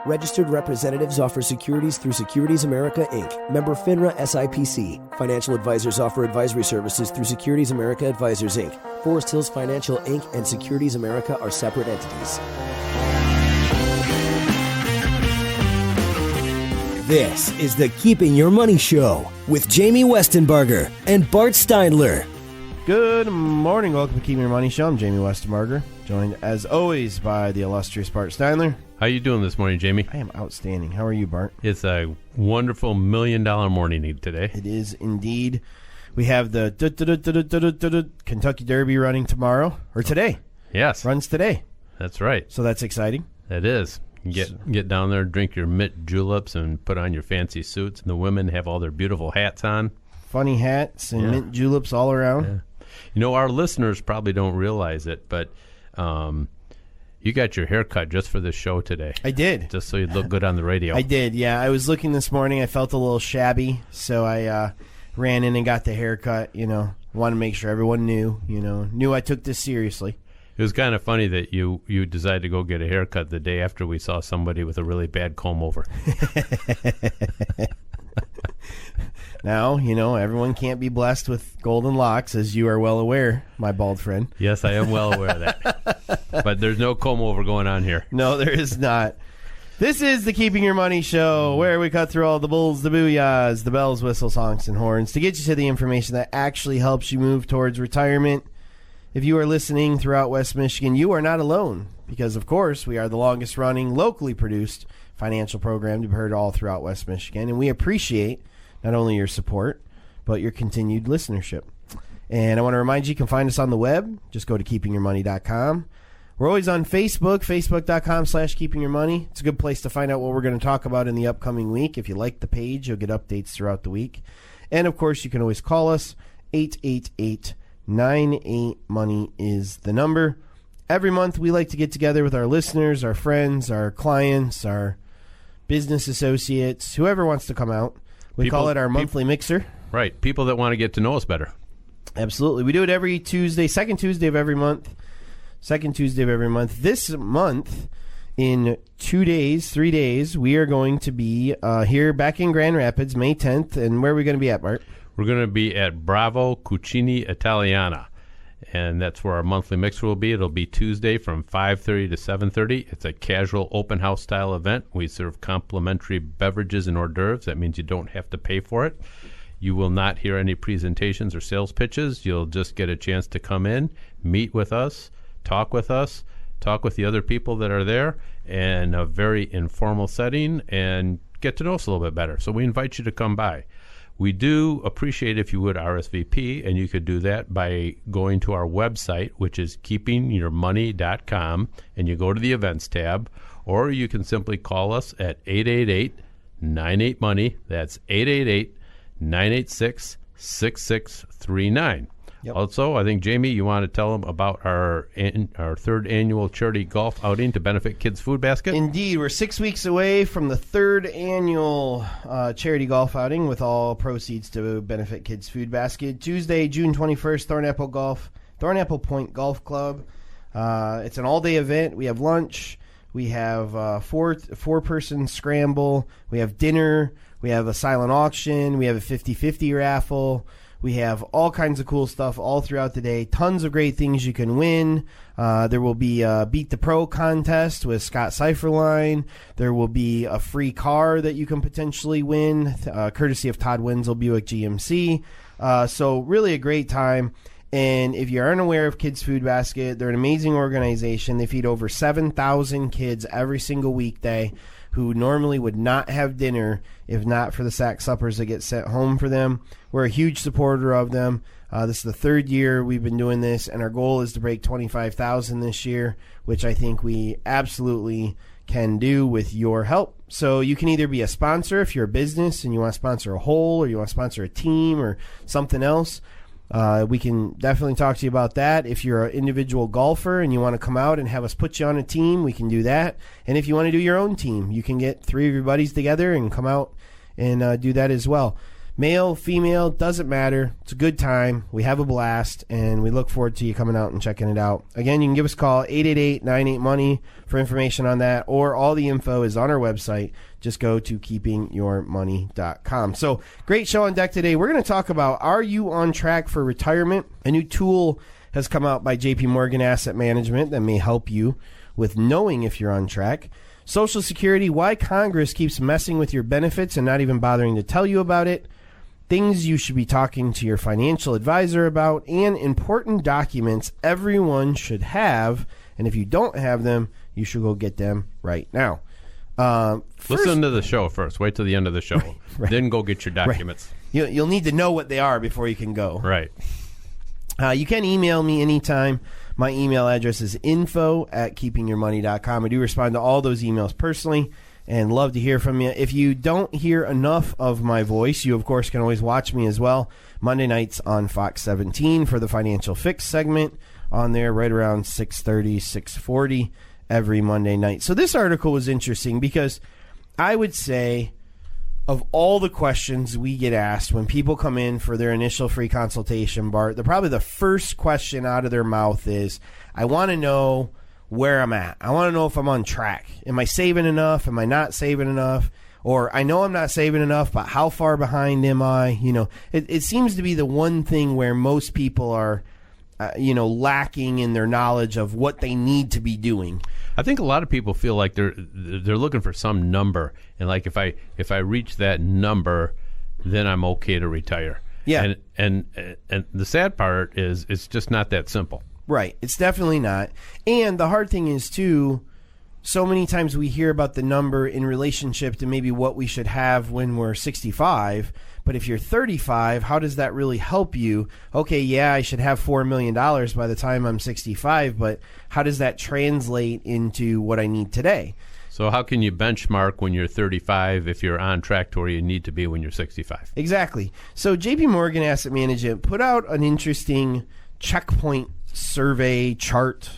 Registered representatives offer securities through Securities America, Inc., member FINRA SIPC. Financial advisors offer advisory services through Securities America Advisors, Inc. Forest Hills Financial, Inc. and Securities America are separate entities. This is the Keeping Your Money Show with Jaime Westenbarger and Bart Steindler. Good morning. Welcome to Keeping Your Money Show. I'm Jaime Westenbarger, joined as always by the illustrious Bart Steindler. How you doing this morning, Jamie? I am outstanding. How are you, Bart? It's a wonderful $1 million morning today. It is indeed. We have the Kentucky Derby running tomorrow, or today. Yes. Runs today. That's right. So that's exciting. It is. Get down there, drink your mint juleps, and put on your fancy suits. And the women have all their beautiful hats on. Funny hats and mint juleps all around. Yeah. You know, our listeners probably don't realize it, but you got your hair cut just for this show today. I did. Just so you'd look good on the radio. I did, yeah. I was looking this morning. I felt a little shabby, so I ran in and got the haircut, Wanted to make sure everyone knew I took this seriously. It was kind of funny that you decided to go get a haircut the day after we saw somebody with a really bad comb over. Now, everyone can't be blessed with golden locks, as you are well aware, my bald friend. Yes, I am well aware of that. But there's no comb over going on here. No, there is not. This is the Keeping Your Money Show, where we cut through all the bulls, the booyahs, the bells, whistles, honks, and horns to get you to the information that actually helps you move towards retirement. If you are listening throughout West Michigan, you are not alone, because, of course, we are the longest-running, locally produced financial program to be heard all throughout West Michigan, and we appreciate not only your support, but your continued listenership. And I want to remind you can find us on the web. Just go to keepingyourmoney.com. We're always on Facebook, facebook.com/keepingyourmoney. It's a good place to find out what we're going to talk about in the upcoming week. If you like the page, you'll get updates throughout the week. And, of course, you can always call us. 888-98-MONEY is the number. Every month, we like to get together with our listeners, our friends, our clients, our business associates, whoever wants to come out. We call it our monthly mixer. Right. People that want to get to know us better. Absolutely. We do it every Tuesday, second Tuesday of every month. This month, in 3 days, we are going to be here back in Grand Rapids, May 10th. And where are we going to be at, Bart? We're going to be at Bravo Cucina Italiana. And that's where our monthly mixer will be. It'll be Tuesday from 5:30 to 7:30. It's a casual open house style event. We serve complimentary beverages and hors d'oeuvres. That means you don't have to pay for it. You will not hear any presentations or sales pitches. You'll just get a chance to come in, meet with us, talk with the other people that are there in a very informal setting, and get to know us a little bit better. So we invite you to come by. We do appreciate if you would RSVP, and you could do that by going to our website, which is keepingyourmoney.com, and you go to the events tab, or you can simply call us at 888-98-MONEY. That's 888-986-6639. Yep. Also, I think, Jamie, you want to tell them about our third annual charity golf outing to benefit Kids Food Basket? Indeed. We're 6 weeks away from the third annual charity golf outing with all proceeds to benefit Kids Food Basket. Tuesday, June 21st, Thornapple Point Golf Club. It's an all-day event. We have lunch. We have four-person scramble. We have dinner. We have a silent auction. We have a 50-50 raffle. We have all kinds of cool stuff all throughout the day. Tons of great things you can win. There will be a Beat the Pro contest with Scott Seiferline. There will be a free car that you can potentially win, courtesy of Todd Wenzel Buick GMC. So really a great time. And if you aren't aware of Kids Food Basket, they're an amazing organization. They feed over 7,000 kids every single weekday who normally would not have dinner if not for the sack suppers that get sent home for them. We're a huge supporter of them. This is the third year we've been doing this, and our goal is to break 25,000 this year, which I think we absolutely can do with your help. So you can either be a sponsor if you're a business and you want to sponsor a whole, or you want to sponsor a team or something else. We can definitely talk to you about that. If you're an individual golfer and you want to come out and have us put you on a team, we can do that. And if you want to do your own team, you can get 3 of your buddies together and come out and do that as well. Male, female, doesn't matter. It's a good time. We have a blast, and we look forward to you coming out and checking it out. Again, you can give us a call, 888-98-MONEY, for information on that, or all the info is on our website. Just go to keepingyourmoney.com. So, great show on deck today. We're going to talk about, are you on track for retirement? A new tool has come out by JP Morgan Asset Management that may help you with knowing if you're on track. Social Security, why Congress keeps messing with your benefits and not even bothering to tell you about it. Things you should be talking to your financial advisor about, and important documents everyone should have. And if you don't have them, you should go get them right now. Listen to the show first. Wait till the end of the show. Right. Then go get your documents. Right. You'll need to know what they are before you can go. Right. You can email me anytime. My email address is info@keepingyourmoney.com. I do respond to all those emails personally and love to hear from you. If you don't hear enough of my voice, you, of course, can always watch me as well. Monday nights on Fox 17 for the Financial Fix segment on there right around 6:30, 6:40 every Monday night. So this article was interesting because I would say of all the questions we get asked when people come in for their initial free consultation, Bart, probably the first question out of their mouth is, I want to know where I'm at. I want to know if I'm on track. Am I saving enough? Am I not saving enough? Or I know I'm not saving enough, but how far behind am I? You know, it seems to be the one thing where most people are, lacking in their knowledge of what they need to be doing. I think a lot of people feel like they're looking for some number, and like if I reach that number, then I'm okay to retire. Yeah. And the sad part is it's just not that simple. Right. It's definitely not. And the hard thing is, too, so many times we hear about the number in relationship to maybe what we should have when we're 65. But if you're 35, how does that really help you? Okay, yeah, I should have $4 million by the time I'm 65, but how does that translate into what I need today? So how can you benchmark when you're 35 if you're on track to where you need to be when you're 65? Exactly. So JP Morgan Asset Management put out an interesting checkpoint chart.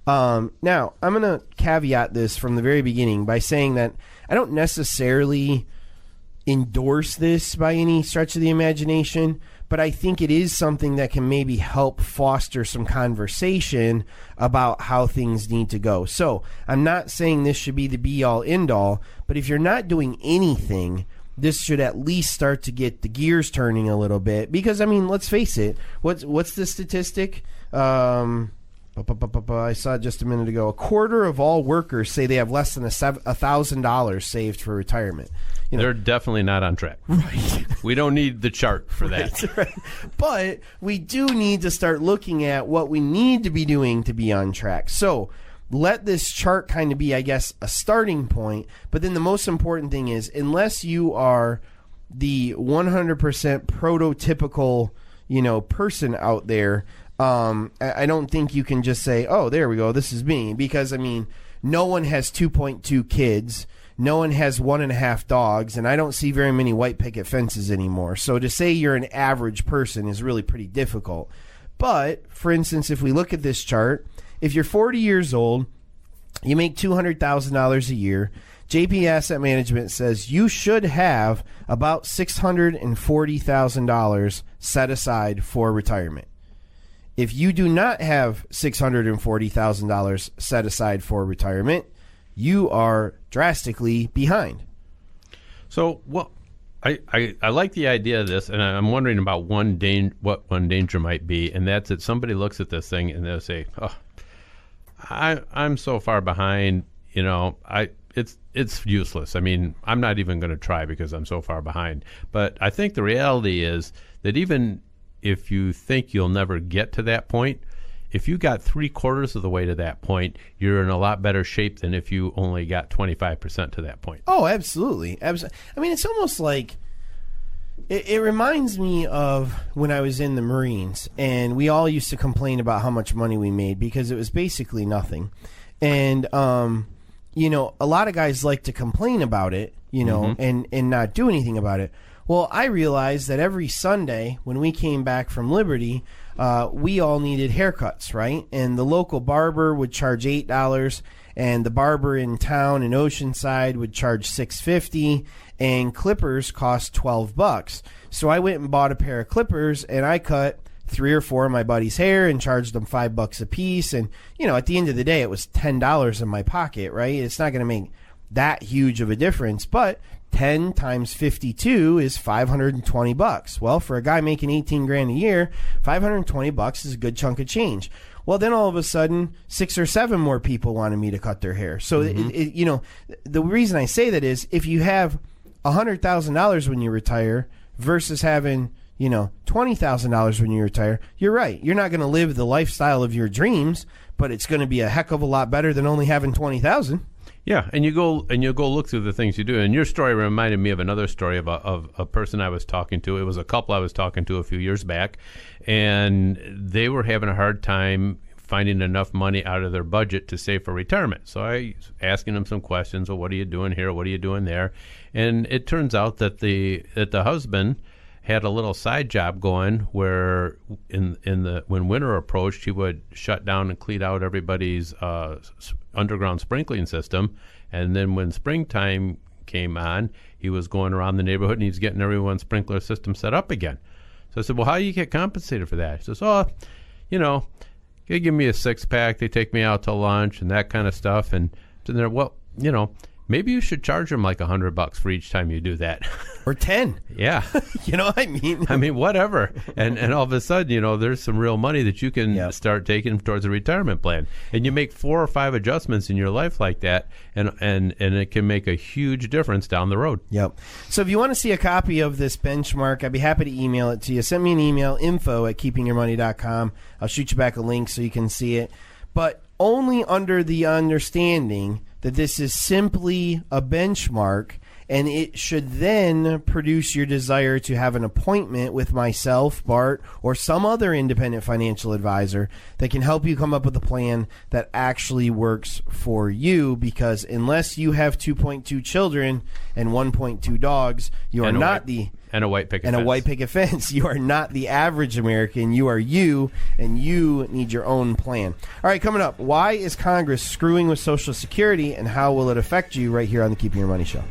Now, I'm going to caveat this from the very beginning by saying that I don't necessarily endorse this by any stretch of the imagination, but I think it is something that can maybe help foster some conversation about how things need to go. So I'm not saying this should be the be-all, end-all, but if you're not doing anything, this should at least start to get the gears turning a little bit. Because, I mean, let's face it, what's the statistic? I saw it just a minute ago. A quarter of all workers say they have less than $1,000 saved for retirement. You know, they're definitely not on track. Right. We don't need the chart for that. Right. But we do need to start looking at what we need to be doing to be on track. So let this chart kind of be, I guess, a starting point. But then the most important thing is, unless you are the 100% prototypical, person out there, I don't think you can just say, oh, there we go, this is me. Because, I mean, no one has 2.2 kids. No one has 1.5 dogs, and I don't see very many white picket fences anymore. So to say you're an average person is really pretty difficult. But, for instance, if we look at this chart, if you're 40 years old, you make $200,000 a year, JP Asset Management says you should have about $640,000 set aside for retirement. If you do not have $640,000 set aside for retirement, you are drastically behind. So, well, I like the idea of this, and I'm wondering about what one danger might be, and that's that somebody looks at this thing and they'll say, "Oh, I'm so far behind. It's useless. I mean, I'm not even going to try because I'm so far behind." But I think the reality is that even if you think you'll never get to that point, if you got 3/4 of the way to that point, you're in a lot better shape than if you only got 25% to that point. Oh, absolutely. I mean, it's almost like it reminds me of when I was in the Marines, and we all used to complain about how much money we made because it was basically nothing. And, a lot of guys like to complain about it, and not do anything about it. Well, I realized that every Sunday when we came back from Liberty, we all needed haircuts, right? And the local barber would charge $8, and the barber in town in Oceanside would charge $6.50, and clippers cost $12. So I went and bought a pair of clippers, and I cut 3 or 4 of my buddies' hair and charged them $5 a piece. And, at the end of the day, it was $10 in my pocket, right? It's not going to make that huge of a difference, but 10 times 52 is $520. Well, for a guy making 18 grand a year, $520 is a good chunk of change. Well, then all of a sudden, 6 or 7 more people wanted me to cut their hair. So, the reason I say that is if you have $100,000 when you retire versus having, $20,000 when you retire, you're right. You're not going to live the lifestyle of your dreams, but it's going to be a heck of a lot better than only having $20,000. Yeah, and you go look through the things you do. And your story reminded me of another story of a person I was talking to. It was a couple I was talking to a few years back, and they were having a hard time finding enough money out of their budget to save for retirement. So I was asking them some questions. Well, what are you doing here? What are you doing there? And it turns out that the husband had a little side job going where when winter approached, he would shut down and clean out everybody's underground sprinkling system, and then when springtime came on, he was going around the neighborhood and he's getting everyone's sprinkler system set up again. So I said, well, how do you get compensated for that? He says, they give me a 6-pack, they take me out to lunch and that kind of stuff. And so they're, well, maybe you should charge them like $100 for each time you do that. Or 10. Yeah. You know what I mean? I mean, whatever. And all of a sudden, there's some real money that you can start taking towards a retirement plan. And you make 4 or 5 adjustments in your life like that, and it can make a huge difference down the road. Yep. So if you want to see a copy of this benchmark, I'd be happy to email it to you. Send me an email, info@keepingyourmoney.com. I'll shoot you back a link so you can see it. But only under the understanding that this is simply a benchmark, and it should then produce your desire to have an appointment with myself, Bart, or some other independent financial advisor that can help you come up with a plan that actually works for you, because unless you have 2.2 children and 1.2 dogs, you are not and a white picket fence. And a white picket fence. You are not the average American. You are you, and you need your own plan. All right, coming up, why is Congress screwing with Social Security, and how will it affect you right here on the Keeping Your Money Show?